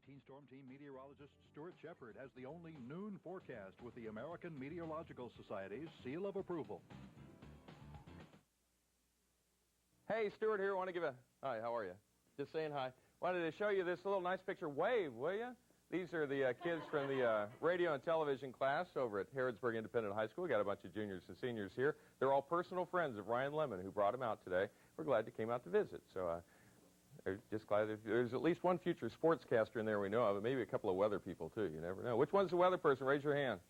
18 Storm Team meteorologist Stuart Shepard has the only noon forecast with the American Meteorological Society's seal of approval. Hey, Stuart here. I want to give a... Hi, how are you? Just saying hi. Wanted to show you this little nice picture. Wave, will you? These are the kids from the radio and television class over at Harrodsburg Independent High School. Got a bunch of juniors and seniors here. They're all personal friends of Ryan Lemon, who brought them out today. We're glad you came out to visit. So just glad there's at least one future sportscaster in there we know of, and maybe a couple of weather people, too. You never know. Which one's the weather person? Raise your hand.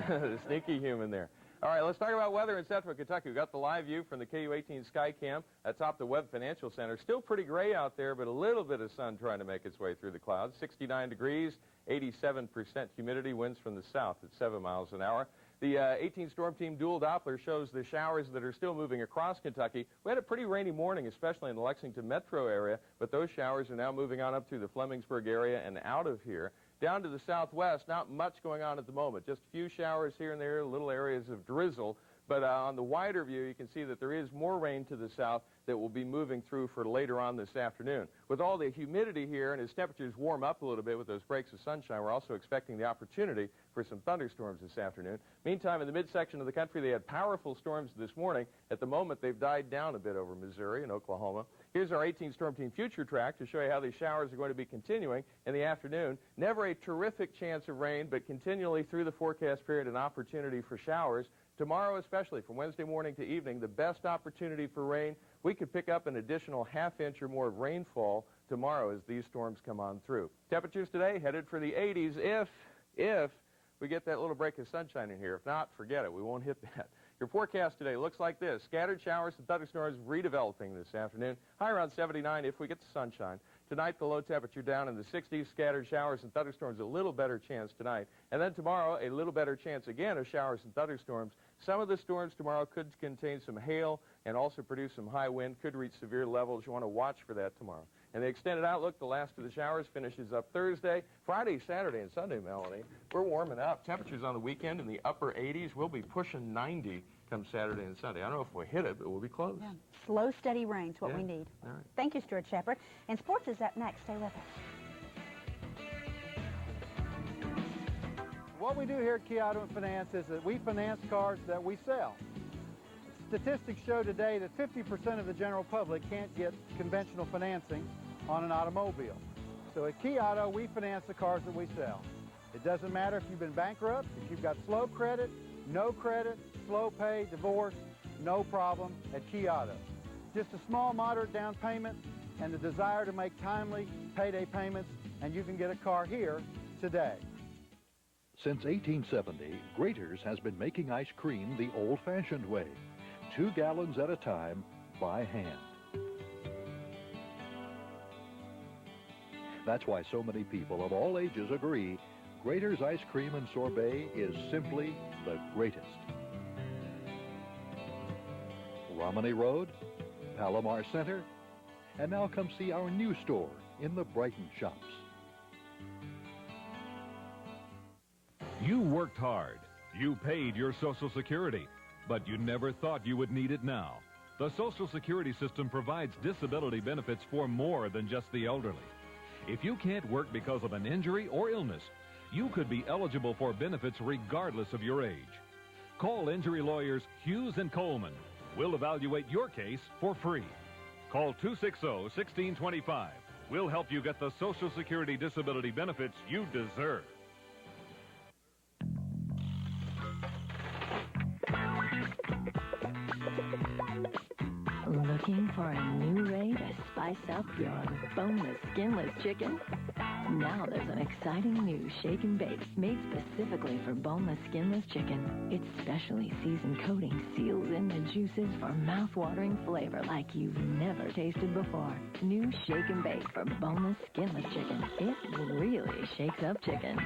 The sneaky human there. All right, let's talk about weather in central Kentucky. We've got the live view from the KU-18 Skycam atop the Webb Financial Center. Still pretty gray out there, but a little bit of sun trying to make its way through the clouds. 69 degrees, 87% humidity, winds from the south at 7 miles an hour. The 18 Storm Team dual Doppler shows the showers that are still moving across Kentucky. We had a pretty rainy morning, especially in the Lexington metro area, but those showers are now moving on up through the Flemingsburg area and out of here. Down to the southwest, not much going on at the moment. Just a few showers here and there, little areas of drizzle. But on the wider view, you can see that there is more rain to the south that will be moving through for later on this afternoon. With all the humidity here and as temperatures warm up a little bit with those breaks of sunshine, we're also expecting the opportunity for some thunderstorms this afternoon. Meantime, in the midsection of the country, they had powerful storms this morning. At the moment, they've died down a bit over Missouri and Oklahoma. Here's our 18 Storm Team future track to show you how these showers are going to be continuing in the afternoon. Never a terrific chance of rain, but continually through the forecast period an opportunity for showers. Tomorrow especially, from Wednesday morning to evening, the best opportunity for rain. We could pick up an additional half-inch or more of rainfall tomorrow as these storms come on through. Temperatures today headed for the 80s if we get that little break of sunshine in here. If not, forget it. We won't hit that. Your forecast today looks like this. Scattered showers and thunderstorms redeveloping this afternoon. High around 79 if we get the sunshine. Tonight, the low temperature down in the 60s. Scattered showers and thunderstorms, a little better chance tonight. And then tomorrow, a little better chance again of showers and thunderstorms. Some of the storms tomorrow could contain some hail and also produce some high wind, could reach severe levels. You want to watch for that tomorrow. And the extended outlook, the last of the showers, finishes up Thursday. Friday, Saturday, and Sunday, Melanie, we're warming up. Temperatures on the weekend in the upper 80s. We'll be pushing 90 come Saturday and Sunday. I don't know if we'll hit it, but we'll be close. Yeah. Slow, steady rain's what we need. All right. Thank you, Stuart Shepard. And sports is up next. Stay with us. What we do here at Key Auto and Finance is that we finance cars that we sell. Statistics show today that 50% of the general public can't get conventional financing on an automobile. So at Key Auto, we finance the cars that we sell. It doesn't matter if you've been bankrupt, if you've got slow credit, no credit, slow pay, divorce, no problem at Key Auto. Just a small, moderate down payment and the desire to make timely payday payments, and you can get a car here today. Since 1870, Grater's has been making ice cream the old-fashioned way. 2 gallons at a time by hand. That's why so many people of all ages agree Grater's ice cream and sorbet is simply the greatest. Romney Road, Palomar Center, and now come see our new store in the Brighton shops. You worked hard. You paid your Social Security, but you never thought you would need it now. The Social Security system provides disability benefits for more than just the elderly. If you can't work because of an injury or illness, you could be eligible for benefits regardless of your age. Call injury lawyers Hughes and Coleman. We'll evaluate your case for free. Call 260-1625. We'll help you get the Social Security disability benefits you deserve. Looking for a new way to spice up your boneless, skinless chicken? Now there's an exciting new shake and bake made specifically for boneless, skinless chicken. Its specially seasoned coating seals in the juices for mouth-watering flavor like you've never tasted before. New shake and bake for boneless, skinless chicken. It really shakes up chicken.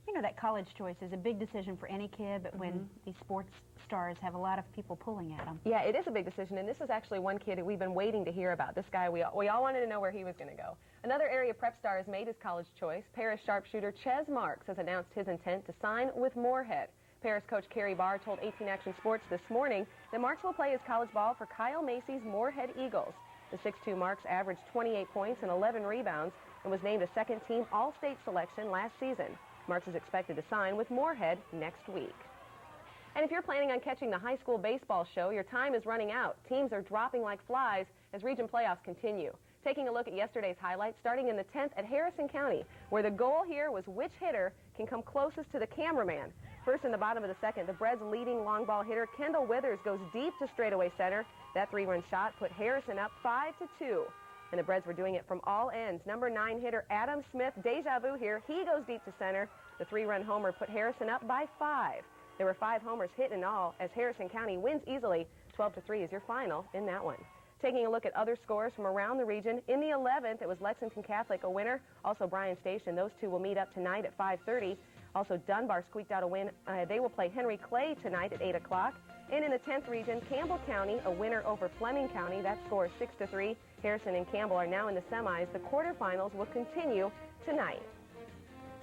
You know, that college choice is a big decision for any kid, but when these sports stars have a lot of people pulling at them. Yeah, it is a big decision, and this is actually one kid that we've been waiting to hear about. This guy, we all wanted to know where he was going to go. Another area prep star has made his college choice. Paris sharpshooter Ches Marks has announced his intent to sign with Moorhead. Paris coach Kerry Barr told 18 Action Sports this morning that Marks will play his college ball for Kyle Macy's Moorhead Eagles. The 6'2" Marks averaged 28 points and 11 rebounds and was named a second-team All-State selection last season. Marks is expected to sign with Moorhead next week. And if you're planning on catching the high school baseball show, your time is running out. Teams are dropping like flies as region playoffs continue. Taking a look at yesterday's highlights, starting in the 10th at Harrison County, where the goal here was which hitter can come closest to the cameraman. First in the bottom of the second, the Bread's leading long ball hitter, Kendall Withers, goes deep to straightaway center. That 3-run shot put Harrison up 5-2. And the Breads were doing it from all ends. Number 9 hitter Adam Smith, deja vu here. He goes deep to center. The 3-run homer put Harrison up by 5. There were 5 homers hit in all as Harrison County wins easily. 12-3 is your final in that one. Taking a look at other scores from around the region, in the 11th, it was Lexington Catholic, a winner. Also Bryan Station. Those two will meet up tonight at 5:30. Also Dunbar squeaked out a win. They will play Henry Clay tonight at 8 o'clock. And in the 10th region, Campbell County, a winner over Fleming County. That score is 6-3. Harrison and Campbell are now in the semis. The quarterfinals will continue tonight.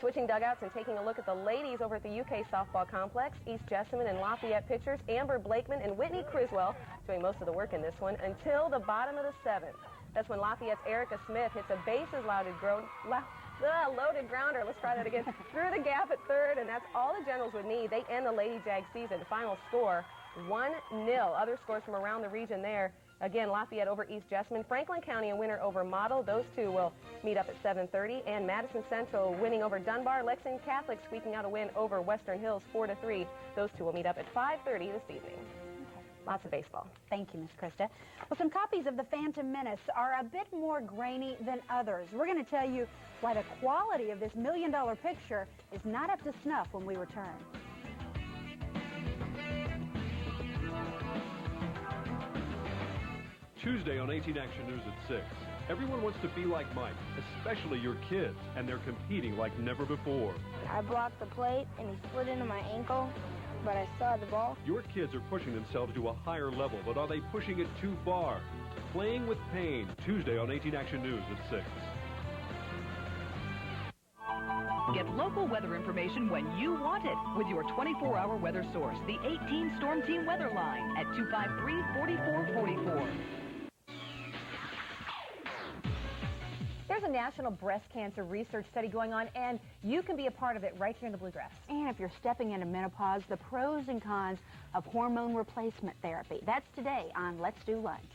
Switching dugouts and taking a look at the ladies over at the UK softball complex. East Jessamine and Lafayette pitchers Amber Blakeman and Whitney Criswell doing most of the work in this one until the bottom of the 7th. That's when Lafayette's Erica Smith hits a bases-loaded grounder. Let's try that again. Through the gap at third, and that's all the Generals would need. They end the Lady Jag season. Final score 1-0. Other scores from around the region there. Again, Lafayette over East Jessamine. Franklin County a winner over Model. Those two will meet up at 7:30. And Madison Central winning over Dunbar. Lexington Catholic squeaking out a win over Western Hills 4-3. Those two will meet up at 5:30 this evening. Lots of baseball. Thank you, Miss Krista. Well, some copies of The Phantom Menace are a bit more grainy than others. We're going to tell you why the quality of this $1 million picture is not up to snuff when we return. Tuesday on 18 Action News at 6. Everyone wants to be like Mike, especially your kids, and they're competing like never before. I blocked the plate, and he slid into my ankle, but I saw the ball. Your kids are pushing themselves to a higher level, but are they pushing it too far? Playing with Pain, Tuesday on 18 Action News at 6. Get local weather information when you want it with your 24-hour weather source, the 18 Storm Team Weather Line at 253-4444. There's a national breast cancer research study going on, and you can be a part of it right here in the Bluegrass. And if you're stepping into menopause, the pros and cons of hormone replacement therapy. That's today on Let's Do Lunch.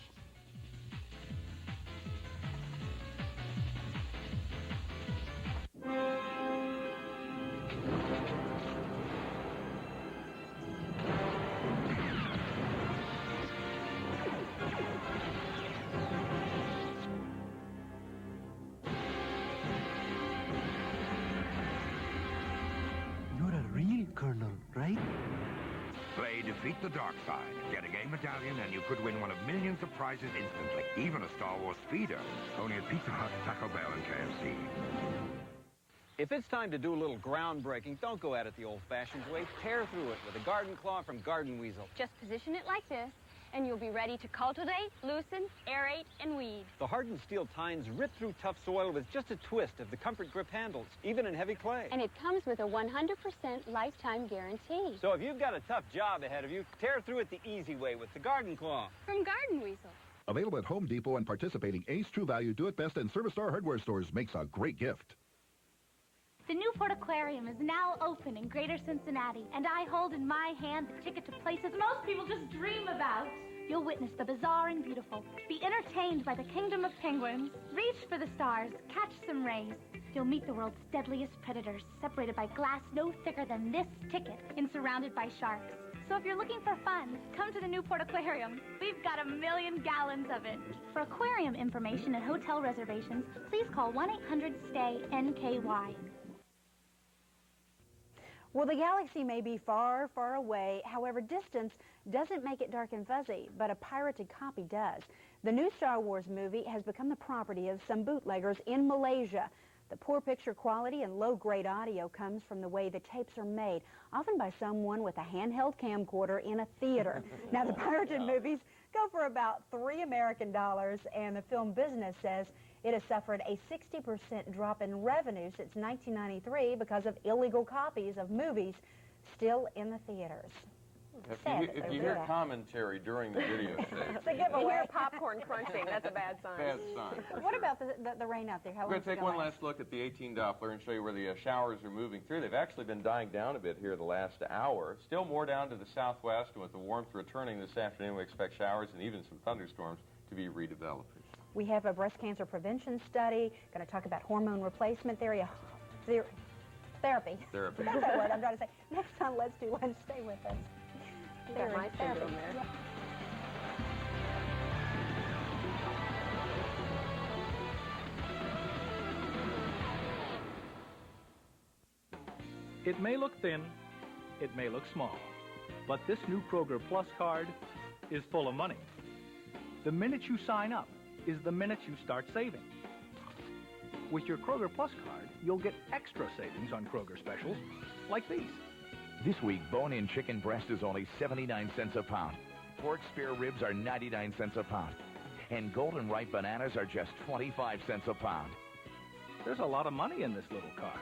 Colonel, right? Play Defeat the Dark Side. Get a game medallion and you could win one of millions of prizes instantly. Even a Star Wars speeder. Only at Pizza Hut, Taco Bell, and KFC. If it's time to do a little groundbreaking, don't go at it the old-fashioned way. Tear through it with a garden claw from Garden Weasel. Just position it like this, and you'll be ready to cultivate, loosen, aerate, and weed. The hardened steel tines rip through tough soil with just a twist of the comfort grip handles, even in heavy clay. And it comes with a 100% lifetime guarantee. So if you've got a tough job ahead of you, tear through it the easy way with the Garden Claw. From Garden Weasel. Available at Home Depot and participating Ace, True Value, Do It Best, and Service Star hardware stores. Makes a great gift. The Newport Aquarium is now open in Greater Cincinnati, and I hold in my hand the ticket to places most people just dream about. You'll witness the bizarre and beautiful, be entertained by the kingdom of penguins, reach for the stars, catch some rays. You'll meet the world's deadliest predators, separated by glass no thicker than this ticket and surrounded by sharks. So if you're looking for fun, come to the Newport Aquarium. We've got 1 million gallons of it. For aquarium information and hotel reservations, please call 1-800-STAY-NKY. Well, the galaxy may be far, far away. However, distance doesn't make it dark and fuzzy, but a pirated copy does. The new Star Wars movie has become the property of some bootleggers in Malaysia. The poor picture quality and low-grade audio comes from the way the tapes are made, often by someone with a handheld camcorder in a theater. Now, the pirated movies go for about $3 American, and the film business says it has suffered a 60% drop in revenue since 1993 because of illegal copies of movies still in the theaters. If you hear commentary during the video stage, it's a giveaway. You hear popcorn crunching. That's a bad sign. Bad sign. What about the rain out there? How We're going to take one last look at the 18 Doppler and show you where the showers are moving through. They've actually been dying down a bit here the last hour. Still more down to the southwest, and with the warmth returning this afternoon, we expect showers and even some thunderstorms to be redeveloping. We have a breast cancer prevention study. Going to talk about hormone replacement therapy. Therapy. That's that word I'm trying to say. Next time, let's do lunch. Stay with us. Got my syndrome there. It may look thin, it may look small, but this new Kroger Plus card is full of money. The minute you sign up is the minute you start saving. With your Kroger Plus card, you'll get extra savings on Kroger specials like these. This week, bone-in chicken breast is only 79 cents a pound. Pork spare ribs are 99 cents a pound. And golden ripe bananas are just 25 cents a pound. There's a lot of money in this little card.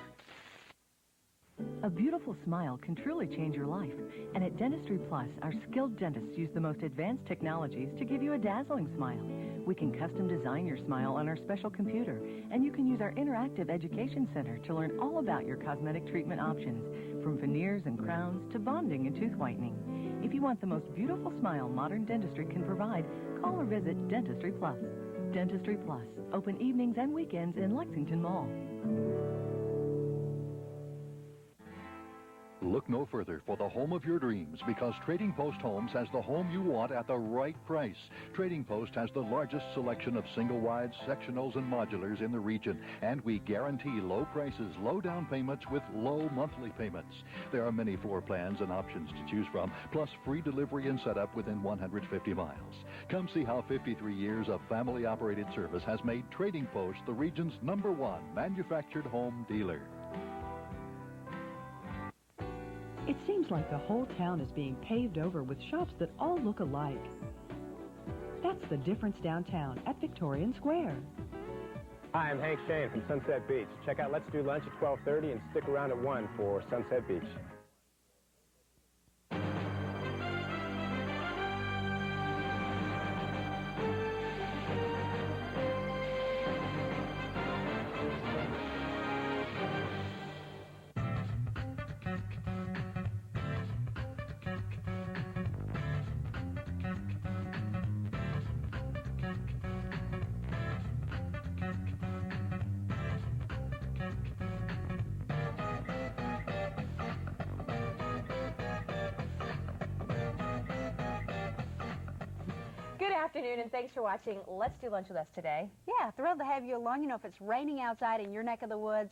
A beautiful smile can truly change your life. And at Dentistry Plus, our skilled dentists use the most advanced technologies to give you a dazzling smile. We can custom design your smile on our special computer, and you can use our interactive education center to learn all about your cosmetic treatment options, from veneers and crowns to bonding and tooth whitening. If you want the most beautiful smile modern dentistry can provide, call or visit Dentistry Plus. Dentistry Plus, open evenings and weekends in Lexington Mall. Look no further for the home of your dreams, because Trading Post Homes has the home you want at the right price. Trading Post has the largest selection of single-wides, sectionals, and modulars in the region, and we guarantee low prices, low down payments with low monthly payments. There are many floor plans and options to choose from, plus free delivery and setup within 150 miles. Come see how 53 years of family-operated service has made Trading Post the region's #1 manufactured home dealer. It seems like the whole town is being paved over with shops that all look alike. That's the difference downtown at Victorian Square. Hi, I'm Hank Shane from Sunset Beach. Check out Let's Do Lunch at 12:30 and stick around at 1 for Sunset Beach. Good afternoon, and thanks for watching Let's Do Lunch with us today. Yeah, thrilled to have you along. You know, if it's raining outside in your neck of the woods,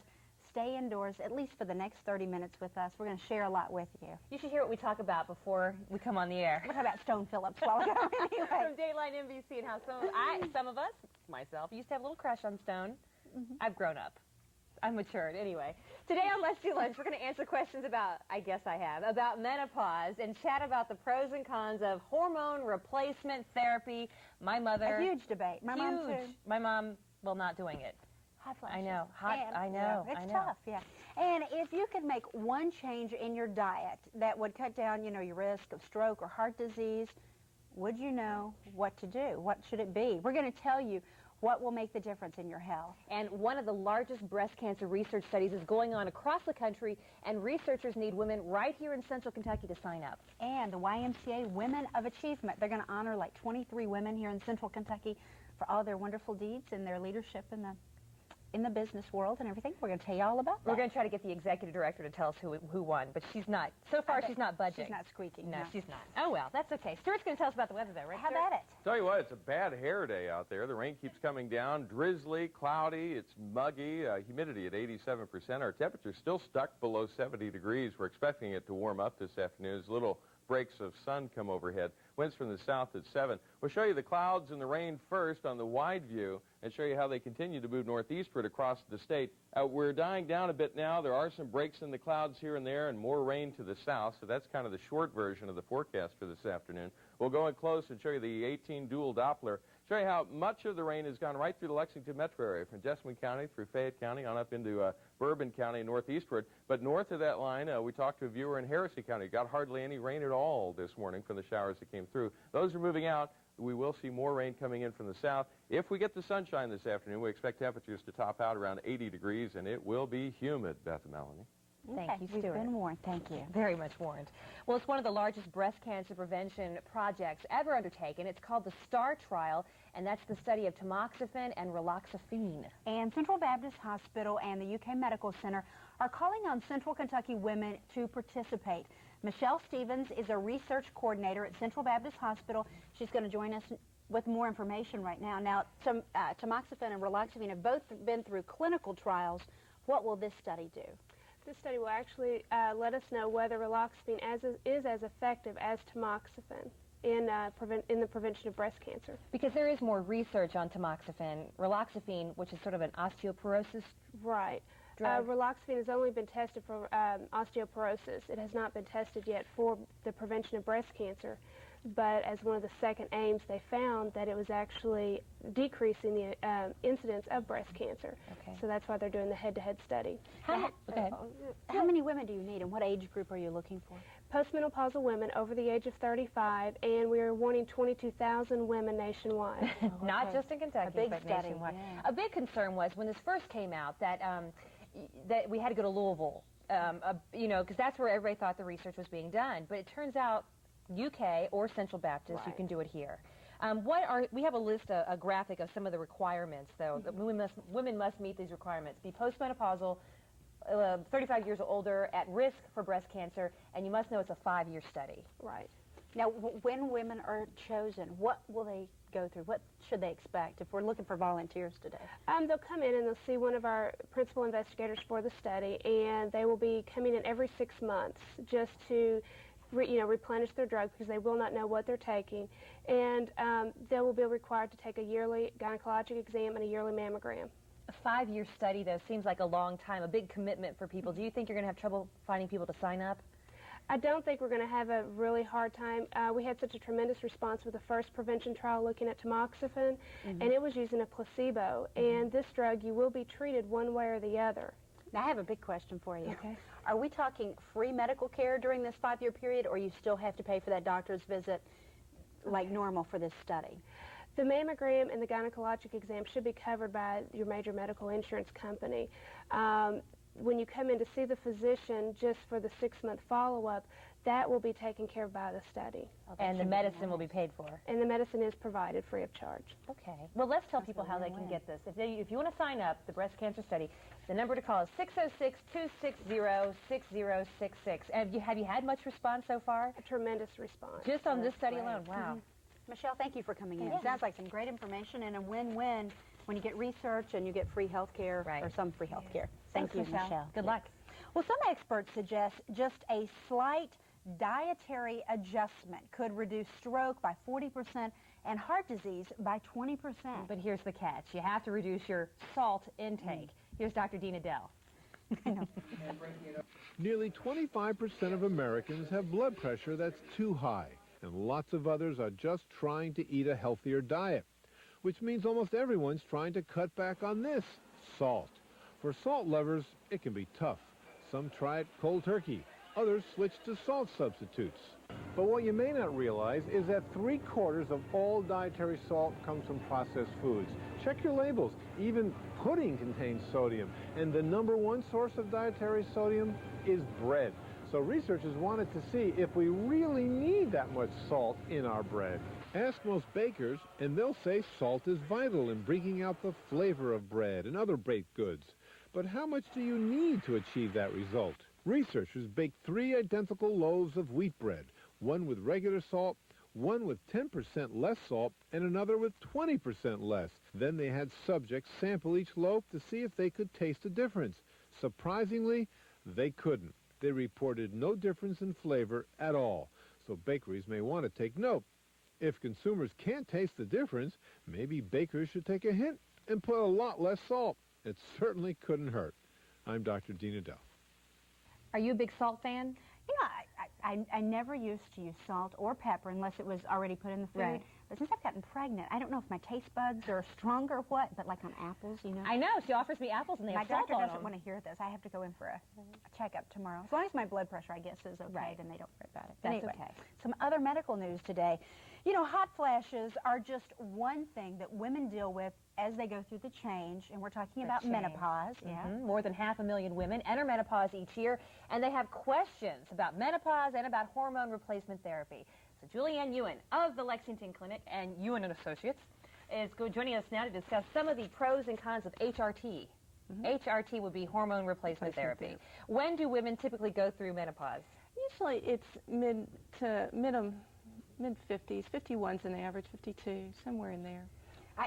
stay indoors at least for the next 30 minutes with us. We're going to share a lot with you. You should hear what we talk about before we come on the air. We'll talk about Stone Phillips while ago anyway. From Dayline NBC, and how some of us, myself, used to have a little crush on Stone. I've grown up. I've matured. Anyway, today on Let's Do Lunch, we're going to answer questions about, I guess I have, about menopause and chat about the pros and cons of hormone replacement therapy. My mother... A huge debate. My mom, too. My mom, well, not doing it. Hot flashes. I know. I know. Yeah, it's tough, yeah. And if you could make one change in your diet that would cut down, you know, your risk of stroke or heart disease, would you know what to do? What should it be? We're going to tell you what will make the difference in your health. And one of the largest breast cancer research studies is going on across the country, and researchers need women right here in Central Kentucky to sign up. And the YMCA Women of Achievement, they're going to honor like 23 women here in Central Kentucky for all their wonderful deeds and their leadership in the business world and everything. We're going to tell you all about that. We're going to try to get the executive director to tell us who won, but she's not. So far, she's not budging. She's not squeaking. No, she's not. Oh, well, that's okay. Stuart's going to tell us about the weather, though, right, How Stuart? about it? Tell you what, it's a bad hair day out there. The rain keeps coming down, drizzly, cloudy, it's muggy, humidity at 87%. Our temperature's still stuck below 70 degrees. We're expecting it to warm up this afternoon as little breaks of sun come overhead. Winds from the south at 7. We'll show you the clouds and the rain first on the wide view and show you how they continue to move northeastward across the state. We're dying down a bit now. There are some breaks in the clouds here and there and more rain to the south, so that's kind of the short version of the forecast for this afternoon. We'll go in close and show you the 18 dual Doppler. Show you how much of the rain has gone right through the Lexington metro area, from Jessamine County through Fayette County on up into Bourbon County northeastward. But north of that line, we talked to a viewer in Harrison County. Got hardly any rain at all this morning from the showers that came through. Those are moving out. We will see more rain coming in from the south. If we get the sunshine this afternoon, we expect temperatures to top out around 80 degrees, and it will be humid, Beth and Melanie. Thank you, Stuart. We've been warned. Thank you. Very much warned. Well, it's one of the largest breast cancer prevention projects ever undertaken. It's called the STAR trial, and that's the study of tamoxifen and raloxifene. And Central Baptist Hospital and the UK Medical Center are calling on Central Kentucky women to participate. Michelle Stevens is a research coordinator at Central Baptist Hospital. She's going to join us with more information right now. Now, tamoxifen and raloxifene have both been through clinical trials. What will this study do? This study will actually let us know whether raloxifene is as effective as tamoxifen in the prevention of breast cancer. Because there is more research on tamoxifen. Raloxifene, which is sort of an osteoporosis drug. Raloxifene has only been tested for osteoporosis. It has not been tested yet for the prevention of breast cancer. But as one of the second aims, they found that it was actually decreasing the incidence of breast cancer. Okay. So that's why they're doing the head-to-head study. How many women do you need, and what age group are you looking for? Postmenopausal women over the age of 35, and we are wanting 22,000 women nationwide. Not just in Kentucky, a big but study, nationwide. Yeah. A big concern was when this first came out that that we had to go to Louisville, you know, because that's where everybody thought the research was being done. But it turns out UK or Central Baptist, you can do it here. We have a list, a graphic of some of the requirements, though. Women must meet these requirements. Be postmenopausal, 35 years or older, at risk for breast cancer, and you must know it's a 5-year study. Right. Now, when women are chosen, what will they go through? What should they expect if we're looking for volunteers today? They'll come in and they'll see one of our principal investigators for the study, and they will be coming in every 6 months just to replenish their drug, because they will not know what they're taking. And they will be required to take a yearly gynecologic exam and a yearly mammogram. A 5-year study, though, seems like a long time, a big commitment for people. Do you think you're going to have trouble finding people to sign up? I don't think we're going to have a really hard time. We had such a tremendous response with the first prevention trial looking at tamoxifen, and it was using a placebo. And this drug, you will be treated one way or the other. Now, I have a big question for you. Okay. Are we talking free medical care during this 5-year period, or you still have to pay for that doctor's visit like normal for this study? The mammogram and the gynecologic exam should be covered by your major medical insurance company. When you come in to see the physician just for the 6-month follow-up, that will be taken care of by the study. Okay. And the medicine will be paid for? And the medicine is provided free of charge. Okay. Well, let's tell people how they can get this. If you want to sign up, the breast cancer study, the number to call is 606-260-6066. Have you had much response so far? A tremendous response. Just on this study alone? Wow. Michelle, thank you for coming in. Yes. Sounds like some great information and a win-win when you get research and you get free health care, or some free health care. Thank you, Michelle. Good luck. Well, some experts suggest just a slight dietary adjustment could reduce stroke by 40% and heart disease by 20%. But here's the catch. You have to reduce your salt intake. Here's Dr. Dina Dell. Nearly 25% of Americans have blood pressure that's too high, and lots of others are just trying to eat a healthier diet, which means almost everyone's trying to cut back on this, salt. For salt lovers, it can be tough. Some try it cold turkey. Others switch to salt substitutes. But what you may not realize is that 3/4 of all dietary salt comes from processed foods. Check your labels. Even pudding contains sodium. And the #1 source of dietary sodium is bread. So researchers wanted to see if we really need that much salt in our bread. Ask most bakers, and they'll say salt is vital in bringing out the flavor of bread and other baked goods. But how much do you need to achieve that result? Researchers baked 3 identical loaves of wheat bread, one with regular salt, one with 10% less salt, and another with 20% less. Then they had subjects sample each loaf to see if they could taste a difference. Surprisingly, they couldn't. They reported no difference in flavor at all, so bakeries may want to take note. If consumers can't taste the difference, maybe bakers should take a hint and put a lot less salt. It certainly couldn't hurt. I'm Dr. Dina Dell. Are you a big salt fan? You know, I never used to use salt or pepper unless it was already put in the food. Right. But since I've gotten pregnant, I don't know if my taste buds are strong or what, but like on apples, you know. I know. She offers me apples and they my have salt doctor on doesn't them. want to hear this. I have to go in for a checkup tomorrow. As long as my blood pressure, I guess, is okay, Right. then they don't worry about it. That's Anyway, okay. some other medical news today. You know, hot flashes are just one thing that women deal with as they go through the change, and we're talking about menopause. Yeah. More than 500,000 women enter menopause each year, and they have questions about menopause and about hormone replacement therapy. So Julianne Ewan of the Lexington Clinic and Ewan & Associates is joining us now to discuss some of the pros and cons of HRT. HRT would be hormone replacement therapy. When do women typically go through menopause? Usually it's mid-50s, 51's an average, 52, somewhere in there.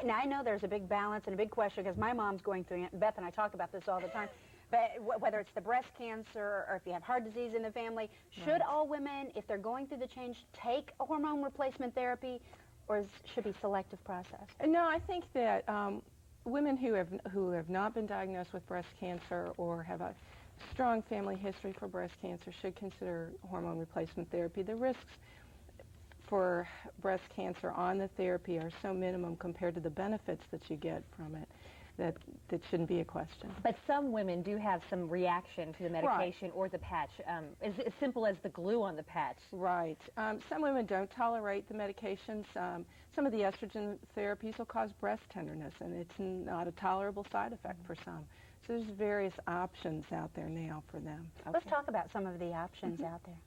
Now, I know there's a big balance and a big question because my mom's going through it. Beth and I talk about this all the time. But whether it's the breast cancer or if you have heart disease in the family, should all women, if they're going through the change, take a hormone replacement therapy, or should it be selective process? No, I think that women who have not been diagnosed with breast cancer or have a strong family history for breast cancer should consider hormone replacement therapy. The risks for breast cancer on the therapy are so minimum compared to the benefits that you get from it that shouldn't be a question. But some women do have some reaction to the medication or the patch, as simple as the glue on the patch. Right. Some women don't tolerate the medications. Some of the estrogen therapies will cause breast tenderness, and it's not a tolerable side effect for some. So there's various options out there now for them. Let's talk about some of the options out there.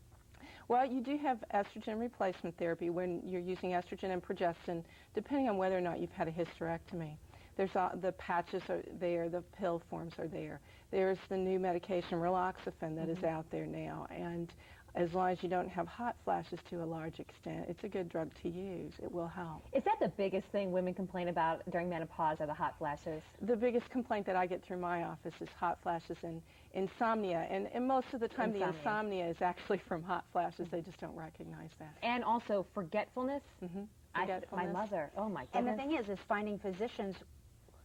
Well, you do have estrogen replacement therapy when you're using estrogen and progestin, depending on whether or not you've had a hysterectomy. There's the patches are there, the pill forms are there. There's the new medication, raloxifene, that is out there now. And as long as you don't have hot flashes to a large extent, it's a good drug to use. It will help. Is that the biggest thing women complain about during menopause, are the hot flashes? The biggest complaint that I get through my office is hot flashes and insomnia. And most of the time the insomnia is actually from hot flashes. They just don't recognize that. And also forgetfulness. My mother, oh my goodness. And the thing is finding physicians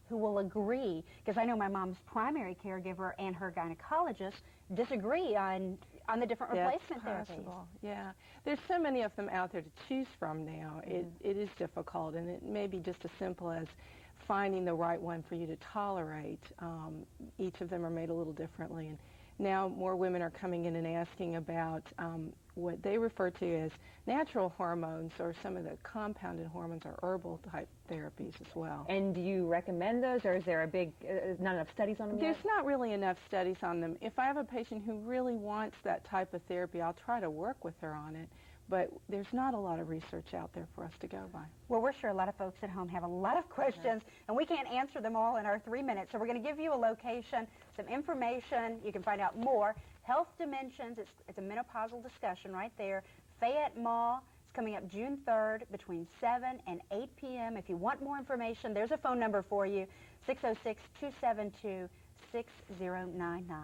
who will agree, because I know my mom's primary caregiver and her gynecologist disagree on the different replacement therapies. Yeah, there's so many of them out there to choose from now. It is difficult, and it may be just as simple as finding the right one for you to tolerate. Each of them are made a little differently, and now more women are coming in and asking about what they refer to as natural hormones, or some of the compounded hormones, or herbal type therapies as well. And do you recommend those, or is there a big, not enough studies on them There's yet? not really enough studies on them. If I have a patient who really wants that type of therapy, I'll try to work with her on it. But there's not a lot of research out there for us to go by. Well, we're sure a lot of folks at home have a lot of questions, and we can't answer them all in our 3 minutes. So we're going to give you a location, some information. You can find out more. Health Dimensions, it's a menopausal discussion right there. Fayette Mall. It's coming up June 3rd between 7 and 8 p.m. If you want more information, there's a phone number for you, 606-272-6099.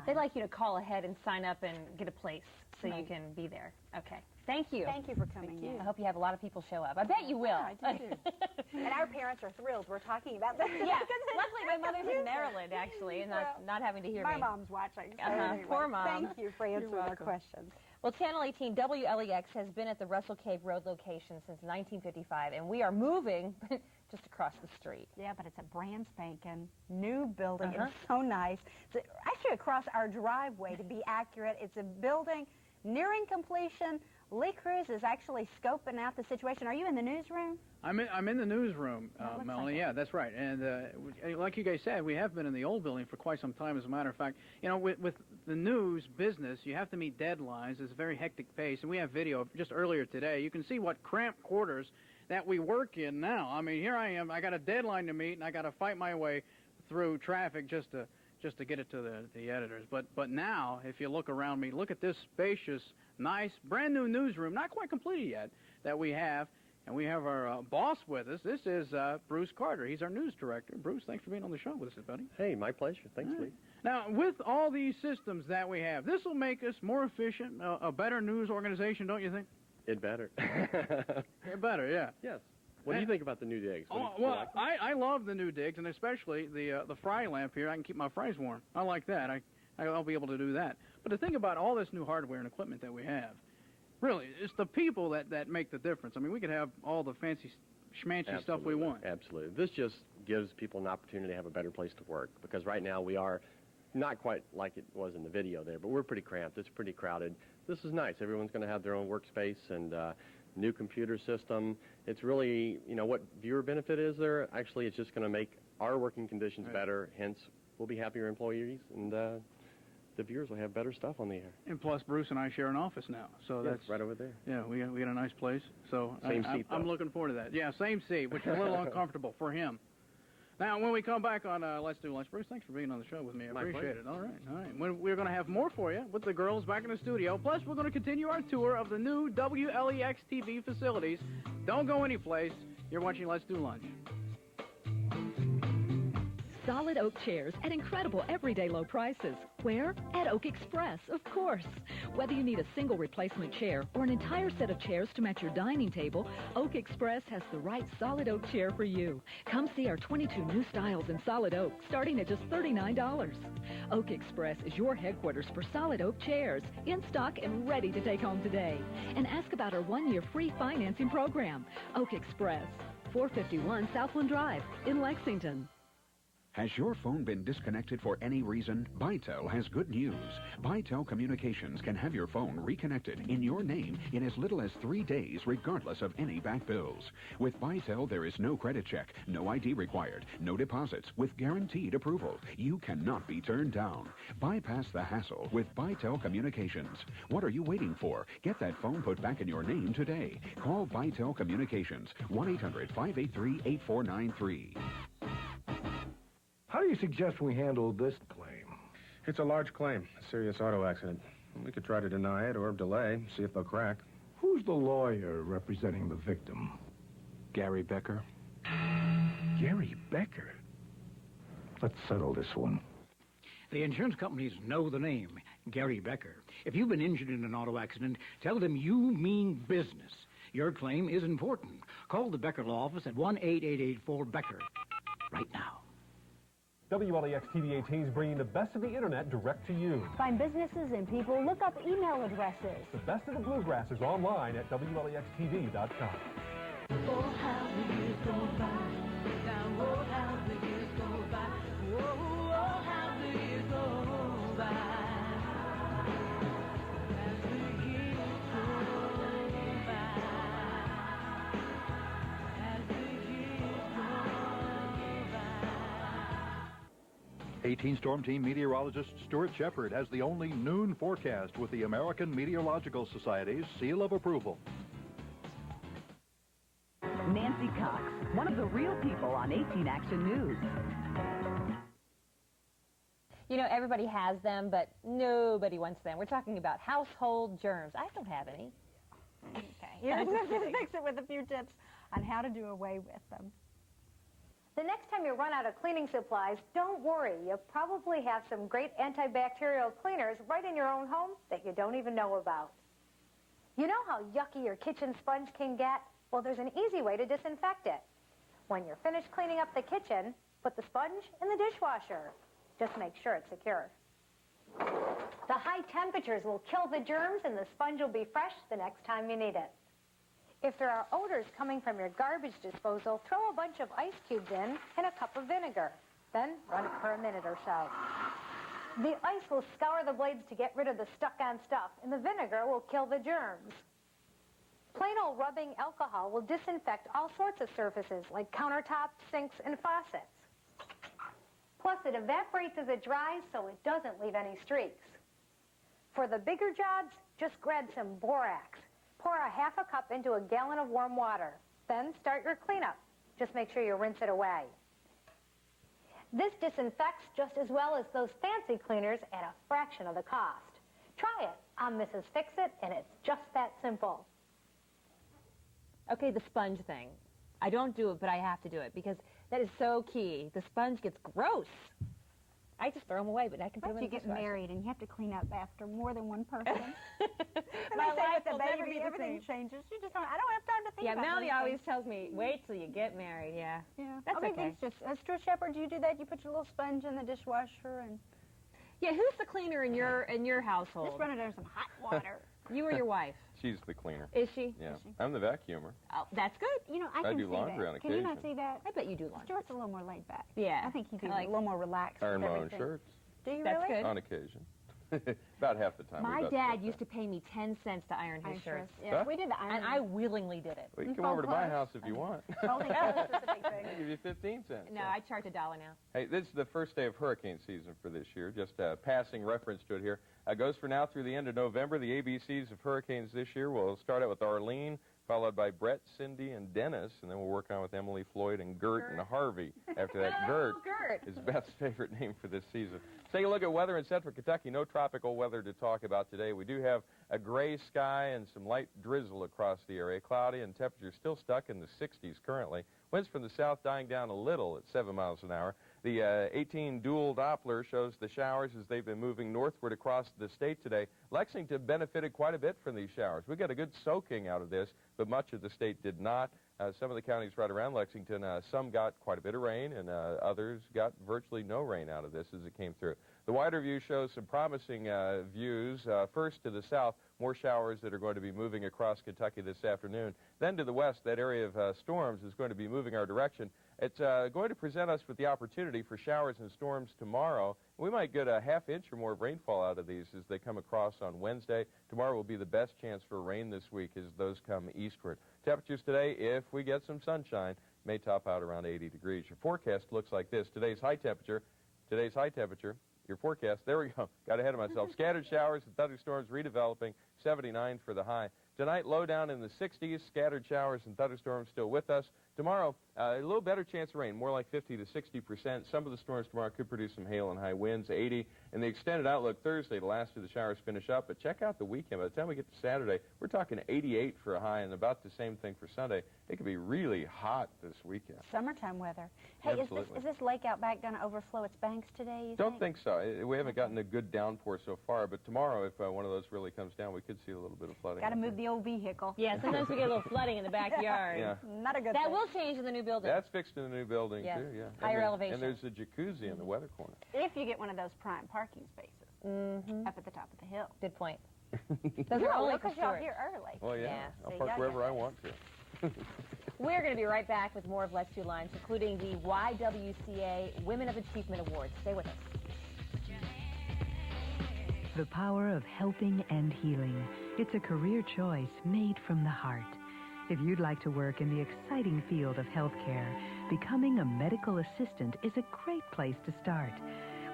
They'd like you to call ahead and sign up and get a place so you can be there. Okay. Thank you. Thank you for coming in. I hope you have a lot of people show up. I bet you will. Yeah, I do too. And our parents are thrilled we're talking about this. Yeah. Luckily, my mother's in Maryland, actually, and not having to hear my me. My mom's watching. So anyway, poor mom. Thank you for answering our questions. Well, Channel 18 WLEX has been at the Russell Cave Road location since 1955, and we are moving just across the street. Yeah, but it's a brand spanking new building. It's so nice. It's actually across our driveway, to be accurate. It's a building nearing completion. Lee Cruz is actually scoping out the situation. Are you in the newsroom? I'm in the newsroom, Melanie. Yeah, that's right. And like you guys said, we have been in the old building for quite some time. As a matter of fact, you know, with the news business, you have to meet deadlines. It's a very hectic pace, and we have video just earlier today. You can see what cramped quarters that we work in now. I mean, here I am. I got a deadline to meet, and I got to fight my way through traffic just to get it to the editors. But now, if you look around me, look at this spacious, nice, brand new newsroom, not quite completed yet, that we have. And we have our boss with us. This is Bruce Carter. He's our news director. Bruce, thanks for being on the show with us, buddy. Hey, my pleasure. Thanks, Lee. Now, with all these systems that we have, this will make us more efficient, a better news organization, don't you think? It better. It better, yeah. Yes. What do you think about the new digs? I love the new digs, and especially the fry lamp here. I can keep my fries warm. I like that. I'll be able to do that. But to think about all this new hardware and equipment that we have, Really, it's the people that make the difference. I mean, we could have all the fancy schmancy stuff we want. Absolutely. This just gives people an opportunity to have a better place to work, because right now we are not quite like it was in the video there, but we're pretty cramped. It's pretty crowded. This is nice. Everyone's going to have their own workspace and new computer system. It's really, you know, what viewer benefit is there? Actually, it's just going to make our working conditions better. Hence, we'll be happier employees, and the viewers will have better stuff on the air. And plus, Bruce and I share an office now, so that's right over there. Yeah, we got a nice place. So same seat, I'm looking forward to that. Yeah, same seat, which is a little uncomfortable for him. Now, when we come back on Let's Do Lunch, Bruce, thanks for being on the show with me. I appreciate it. All right. We're going to have more for you with the girls back in the studio. Plus, we're going to continue our tour of the new WLEX TV facilities. Don't go anyplace. You're watching Let's Do Lunch. Solid oak chairs at incredible everyday low prices. Where? At Oak Express, of course. Whether you need a single replacement chair or an entire set of chairs to match your dining table, Oak Express has the right solid oak chair for you. Come see our 22 new styles in solid oak, starting at just $39. Oak Express is your headquarters for solid oak chairs, in stock and ready to take home today. And ask about our 1-year free financing program. Oak Express, 451 Southland Drive in Lexington. Has your phone been disconnected for any reason? Bytel has good news. Bytel Communications can have your phone reconnected in your name in as little as 3 days, regardless of any back bills. With Bytel, there is no credit check, no ID required, no deposits, with guaranteed approval. You cannot be turned down. Bypass the hassle with Bytel Communications. What are you waiting for? Get that phone put back in your name today. Call Bytel Communications, 1-800-583-8493. How do you suggest we handle this claim? It's a large claim, a serious auto accident. We could try to deny it or delay, see if they'll crack. Who's the lawyer representing the victim? Gary Becker. Gary Becker? Let's settle this one. The insurance companies know the name, Gary Becker. If you've been injured in an auto accident, tell them you mean business. Your claim is important. Call the Becker Law Office at 1-8884-BECKER right now. WLEX TV18 is bringing the best of the internet direct to you. Find businesses and people. Look up email addresses. The best of the bluegrass is online at WLEXTV.com. Oh, how the years go by. Now, oh, how the years go by. Oh, how the years go by. As the years go by. As the years go by. 18 Storm Team meteorologist Stuart Shepard has the only noon forecast with the American Meteorological Society's seal of approval. Nancy Cox, one of the real people on 18 Action News. You know, everybody has them, but nobody wants them. We're talking about household germs. I don't have any. Okay. You're just going to fix it with a few tips on how to do away with them. The next time you run out of cleaning supplies, don't worry. You probably have some great antibacterial cleaners right in your own home that you don't even know about. You know how yucky your kitchen sponge can get? Well, there's an easy way to disinfect it. When you're finished cleaning up the kitchen, put the sponge in the dishwasher. Just make sure it's secure. The high temperatures will kill the germs and the sponge will be fresh the next time you need it. If there are odors coming from your garbage disposal, throw a bunch of ice cubes in and a cup of vinegar. Then run it for a minute or so. The ice will scour the blades to get rid of the stuck-on stuff, and the vinegar will kill the germs. Plain old rubbing alcohol will disinfect all sorts of surfaces like countertops, sinks, and faucets. Plus, it evaporates as it dries so it doesn't leave any streaks. For the bigger jobs, just grab some borax. Pour a half a cup into a gallon of warm water. Then start your cleanup. Just make sure you rinse it away. This disinfects just as well as those fancy cleaners at a fraction of the cost. Try it. I'm Mrs. Fix-It, and it's just that simple. Okay, the sponge thing. I don't do it, but I have to do it because that is so key. The sponge gets gross. I just throw them away, but I can put them in the dishwasher. You get married and you have to clean up after more than one person. My life will never baby, be the everything same. changes. You just don't, I don't have time to think Yeah, about Melody those always things. tells me, wait till you get married. Yeah. Yeah. That's okay. It's just, Stuart Shepard, do you do that? You put your little sponge in the dishwasher and... Yeah, who's the cleaner in your household? Just run it under some hot water. You or your wife? She's the cleaner. Is she? Yeah. Is she? I'm the vacuumer. Oh, that's good. You know, I I can do see laundry that. on Can you not occasion. see that? I bet you do laundry. Stuart's a little more laid back. Yeah. I think he's Like- a little more relaxed. Iron with my own everything. shirts. Do you That's really? good. On occasion. About half the time. My we bust dad that. used to pay me 10 cents to iron his shirts. Yeah, Huh? we did the iron. And I willingly did it. Well, you can come over to my house if you want. Folding clothes is a big thing. I'll give you 15 cents. No, I charge $1 now. Hey, this is the first day of hurricane season for this year. Just a passing reference to it here. Goes for now through the end of November. The ABCs of hurricanes this year will start out with Arlene, followed by Brett, Cindy, and Dennis, and then we'll work on with Emily, Floyd, and Gert and Harvey. After that, Gert is Beth's favorite name for this season. Let's take a look at weather in central Kentucky. No tropical weather to talk about today. We do have a gray sky and some light drizzle across the area. Cloudy and temperatures still stuck in the 60s currently. Winds from the south dying down a little at 7 miles an hour. The 18 dual Doppler shows the showers as they've been moving northward across the state today. Lexington benefited quite a bit from these showers. We got a good soaking out of this, but much of the state did not. Some of the counties right around Lexington, some got quite a bit of rain, and others got virtually no rain out of this as it came through. The wider view shows some promising views. First to the south, more showers that are going to be moving across Kentucky this afternoon. Then to the west, that area of storms is going to be moving our direction. It's going to present us with the opportunity for showers and storms tomorrow. We might get a half inch or more of rainfall out of these as they come across on Wednesday. Tomorrow will be the best chance for rain this week as those come eastward. Temperatures today, if we get some sunshine, may top out around 80 degrees. Your forecast looks like this. Today's high temperature, your forecast, there we go, got ahead of myself. Scattered showers and thunderstorms redeveloping, 79 for the high. Tonight, low down in the 60s, scattered showers and thunderstorms still with us. Tomorrow, a little better chance of rain, more like 50 to 60%. Some of the storms tomorrow could produce some hail and high winds, 80. And the extended outlook Thursday, the last of the showers finish up. But check out the weekend. By the time we get to Saturday, we're talking 88 for a high and about the same thing for Sunday. It could be really hot this weekend. Summertime weather. Hey, is this lake out back going to overflow its banks today, you Don't think so. We haven't gotten a good downpour so far, but tomorrow, if one of those really comes down, we could see a little bit of flooding. Got to move the old vehicle. Yeah, sometimes we get a little flooding in the backyard. Yeah. Not a good That thing. will change in the new building. That's fixed in the new building, Yes. too, yeah. Higher elevation. And there's a jacuzzi in the weather corner. If you get one of those prime parking spaces up at the top of the hill. Good point. Those are only look for because y'all Stuart. here early. Well, yeah. Yeah. I'll See, park y'all wherever got I want to. We're going to be right back with more of Let's Do Lines, including the YWCA Women of Achievement Awards. Stay with us. The power of helping and healing. It's a career choice made from the heart. If you'd like to work in the exciting field of healthcare, becoming a medical assistant is a great place to start.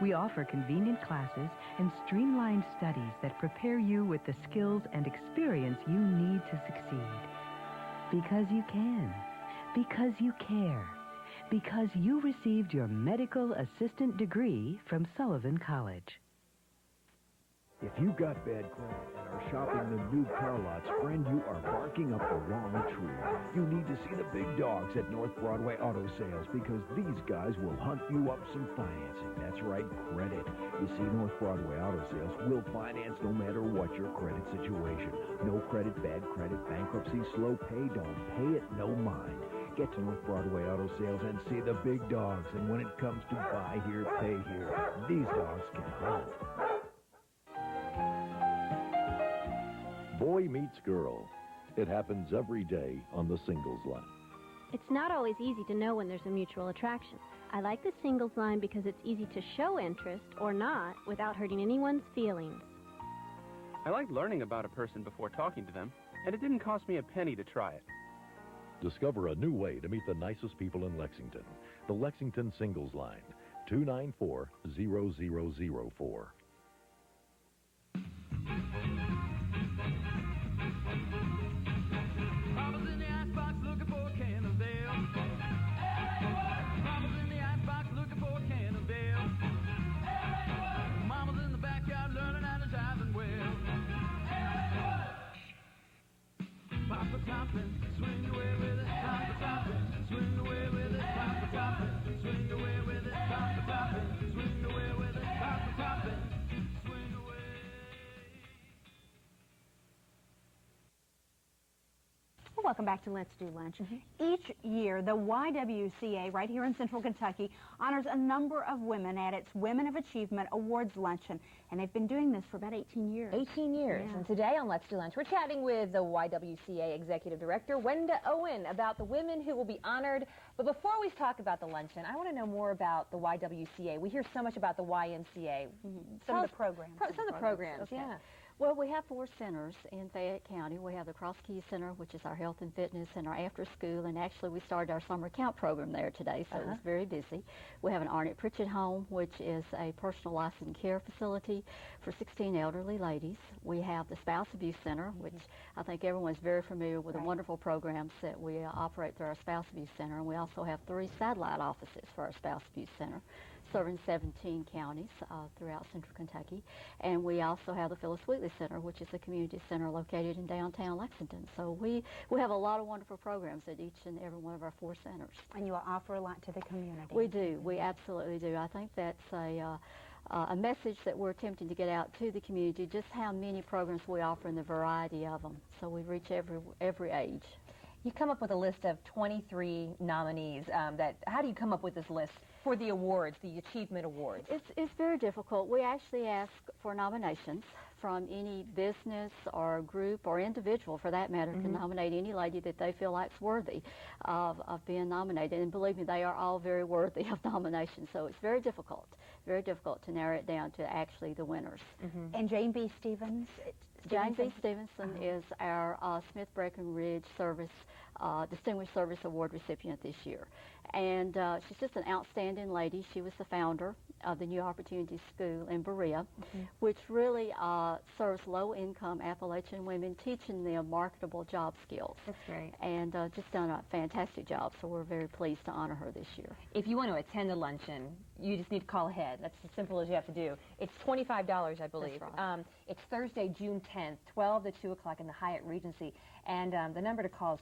We offer convenient classes and streamlined studies that prepare you with the skills and experience you need to succeed. Because you can. Because you care. Because you received your medical assistant degree from Sullivan College. If you've got bad credit and are shopping the new car lots, friend, you are barking up the wrong tree. You need to see the big dogs at North Broadway Auto Sales because these guys will hunt you up some financing. That's right, credit. You see, North Broadway Auto Sales will finance no matter what your credit situation. No credit, bad credit, bankruptcy, slow pay, don't pay it, no mind. Get to North Broadway Auto Sales and see the big dogs. And when it comes to buy here, pay here, these dogs can help. Boy meets girl. It happens every day on the singles line. It's not always easy to know when there's a mutual attraction. I like the singles line because it's easy to show interest or not without hurting anyone's feelings. I like learning about a person before talking to them, and it didn't cost me a penny to try it. Discover a new way to meet the nicest people in Lexington. The Lexington Singles Line, 294-0004. Mama's in the icebox looking for a can of ale. Mama's in the icebox looking for a can of ale. Mama's in the backyard learning how to drive and well. Papa topping, swing away with it. Papa topping, swing away with it. Papa topping, swing away with it. Papa topping, swing away with it. Papa topping, swing away. Welcome back to Let's Do Lunch. Each year, the YWCA right here in Central Kentucky honors a number of women at its Women of Achievement Awards Luncheon, and they've been doing this for about 18 years. 18 years. Yeah. And today on Let's Do Lunch, we're chatting with the YWCA Executive Director, Wenda Owen, about the women who will be honored. But before we talk about the luncheon, I want to know more about the YWCA. We hear so much about the YMCA. Some of the programs. Some of the programs, Okay. yeah. Well, we have 4 centers in Fayette County. We have the Cross Keys Center, which is our health and fitness and our after school, and actually we started our summer camp program there today, so it was very busy. We have an Arnett Pritchett home, which is a personal licensed care facility for 16 elderly ladies. We have the Spouse Abuse Center, which I think everyone's very familiar with the wonderful programs that we operate through our Spouse Abuse Center, and we also have 3 satellite offices for our Spouse Abuse Center, serving 17 counties throughout central Kentucky. And we also have the Phyllis Wheatley Center, which is a community center located in downtown Lexington. So we have a lot of wonderful programs at each and every one of our 4 centers. And you offer a lot to the community. We do. We absolutely do. I think that's a message that we're attempting to get out to the community, just how many programs we offer and the variety of them. So we reach every age. You come up with a list of 23 nominees. How do you come up with this list for the awards, the achievement awards? It's very difficult. We actually ask for nominations from any business or group or individual, for that matter, can nominate any lady that they feel like's worthy of being nominated. And believe me, they are all very worthy of nomination. So it's very difficult to narrow it down to actually the winners. And Jane B. Stevens? Jane B. Stevenson is our Smith Breckenridge Service Distinguished Service Award recipient this year. And she's just an outstanding lady. She was the founder of the New Opportunity School in Berea, which really serves low-income Appalachian women, teaching them marketable job skills. That's great. And just done a fantastic job, so we're very pleased to honor her this year. If you want to attend the luncheon, you just need to call ahead. That's as simple as you have to do. It's $25, I believe. That's right. It's Thursday, June 10th, 12 to 2 o'clock in the Hyatt Regency. And the number to call is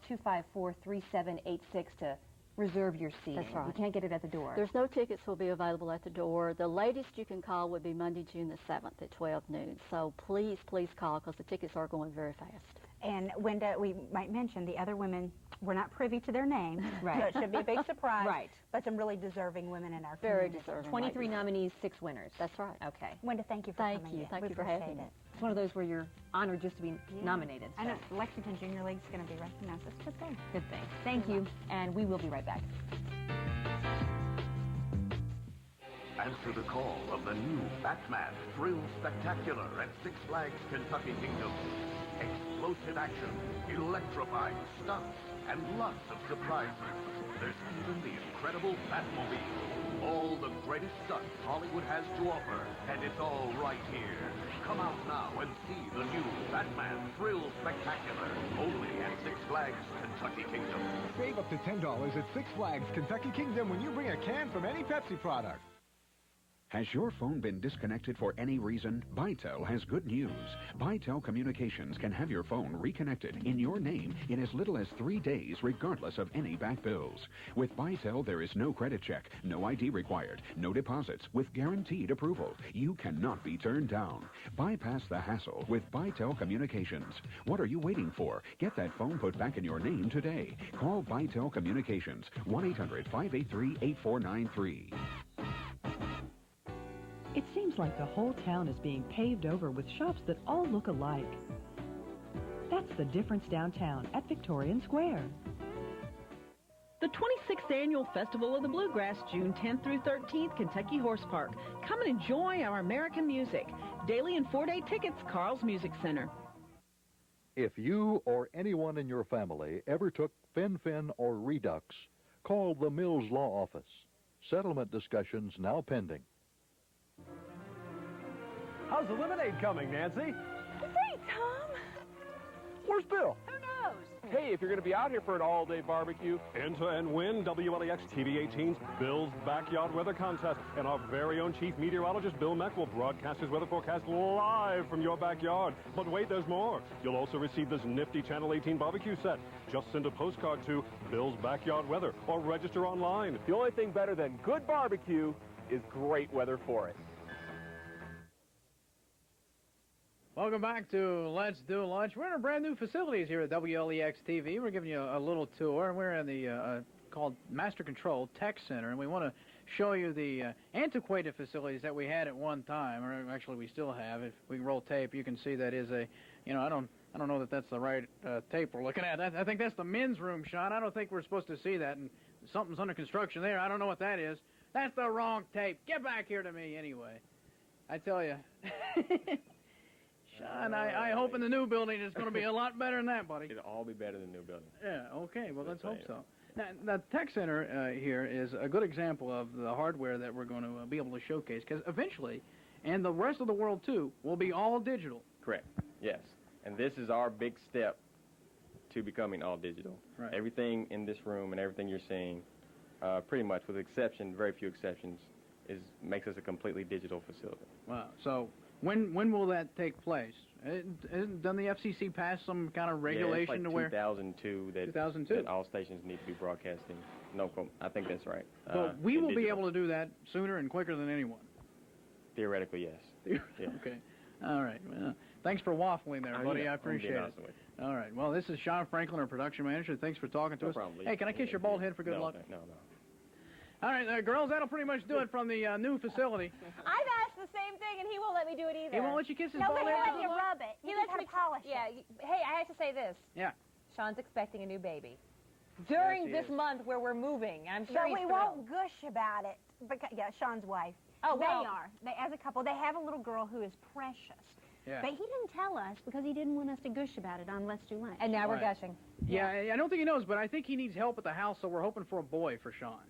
254-3786 to reserve your seat. That's right. You can't get it at the door. There's no tickets will be available at the door. The latest you can call would be Monday, June the 7th at 12 noon. So please call, because the tickets are going very fast. And Wenda, we might mention the other women, we're not privy to their names, Right. so it should be a big surprise. Right. But some really deserving women in our Very community. deserving. 23 nominees, 6 winners. That's right. Okay. Wenda, thank you for coming in. Thank We you for appreciate having me. it. It's one of those where you're honored just to be nominated. I know Lexington Junior League's going to be recognized. That's a good thing. Good thing. Thank you, and we will be right back. Answer the call of the new Batman Thrill Spectacular at Six Flags Kentucky Kingdom. Explosive action, electrifying stunts, and lots of surprises. There's even the incredible Batmobile. All the greatest stunts Hollywood has to offer, and it's all right here. Come out now and see the new Batman Thrill Spectacular, only at Six Flags Kentucky Kingdom. Save up to $10 at Six Flags Kentucky Kingdom when you bring a can from any Pepsi product. Has your phone been disconnected for any reason? Bytel has good news. Bytel Communications can have your phone reconnected in your name in as little as 3 days, regardless of any back bills. With Bytel, there is no credit check, no ID required, no deposits, with guaranteed approval. You cannot be turned down. Bypass the hassle with Bytel Communications. What are you waiting for? Get that phone put back in your name today. Call Bytel Communications, 1-800-583-8493. It seems like the whole town is being paved over with shops that all look alike. That's the difference downtown at Victorian Square. The 26th Annual Festival of the Bluegrass, June 10th through 13th, Kentucky Horse Park. Come and enjoy our American music. Daily and 4-day tickets, Carl's Music Center. If you or anyone in your family ever took Fen-Phen or Redux, call the Mills Law Office. Settlement discussions now pending. How's the lemonade coming, Nancy? Great, Tom. Where's Bill? Who knows? Hey, if you're going to be out here for an all-day barbecue, Enter and win WLEX TV 18's Bill's Backyard Weather Contest. And our very own chief meteorologist, Bill Meck, will broadcast his weather forecast live from your backyard. But wait, there's more. You'll also receive this nifty Channel 18 barbecue set. Just send a postcard to Bill's Backyard Weather or register online. the only thing better than good barbecue is great weather for it. Welcome back to Let's Do Lunch. We're in our brand new facilities here at WLEX TV. We're giving you a little tour. We're in the called Master Control Tech Center, and we want to show you the antiquated facilities that we had at one time, or actually we still have. If we can roll tape, you can see that is a, you know, I don't know that that's the right tape we're looking at. I think that's the men's room, Sean. I don't think we're supposed to see that, and something's under construction there. I don't know what that is. That's the wrong tape. Get back here to me anyway. I tell you. Sean, I hope in the new building it's going to be a lot better than that, buddy. It'll all be better than the new building. Yeah, okay. Well, let's hope so. Now, the Tech Center here is a good example of the hardware that we're going to be able to showcase, because eventually, and the rest of the world too, will be all digital. Correct. Yes. And this is our big step to becoming all digital. Right. Everything in this room and everything you're seeing, pretty much with exception, very few exceptions, makes us a completely digital facility. Wow. So when will that take place? Doesn't the FCC pass some kind of regulation it's like to where 2002 that all stations need to be broadcasting local? I think that's right. But we will be able to do that sooner and quicker than anyone. Theoretically, yes. Yeah. Okay. All right. Well, thanks for waffling there, buddy. Yeah, I appreciate it. awesome with you. All right. Well, this is Sean Franklin, our production manager. Thanks for talking to us. No problem. Hey, can I kiss your bald head for good luck? No. All right, girls, that'll pretty much do it from the new facility. I've asked the same thing, and he won't let me do it either. He won't let you kiss his no, bald but head? he'll let you rub it. He lets me polish it. Yeah. Hey, I have to say this. Yeah. Sean's expecting a new baby during this month where we're moving. I'm sure But we won't gush about it. Because, yeah, Sean's wife. Oh, well. They are. As a couple, they have a little girl who is precious. Yeah. But he didn't tell us because he didn't want us to gush about it on Let's Do Lunch. And now we're gushing. Yeah, I don't think he knows, but I think he needs help at the house, so we're hoping for a boy for Sean.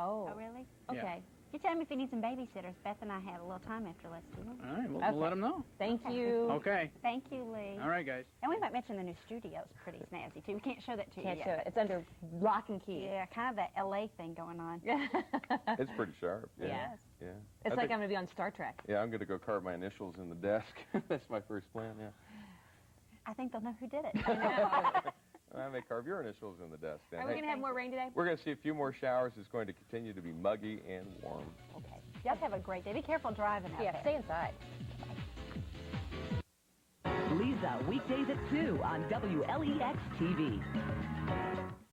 Oh, really? Yeah. Okay. You tell him if he needs some babysitters. Beth and I have a little time after Let's Do Lunch. All right, we'll let him know. Thank you. Okay. Thank you, Lee. All right, guys. And we might mention the new studio's pretty snazzy, too. We can't show that to you Can't yet. show it. It's under lock and key. Yeah, kind of that L.A. thing going on. It's pretty sharp. Yeah. Yes. Yeah. It's like I'm going to be on Star Trek. Yeah, I'm going to go carve my initials in the desk. That's my first plan, yeah. I think they'll know who did it. I may carve your initials in the desk then. Are we going to have more rain today? We're going to see a few more showers. It's going to continue to be muggy and warm. Okay. You guys have a great day. Be careful driving out there. Stay inside. Lisa, weekdays at 2 on WLEX TV.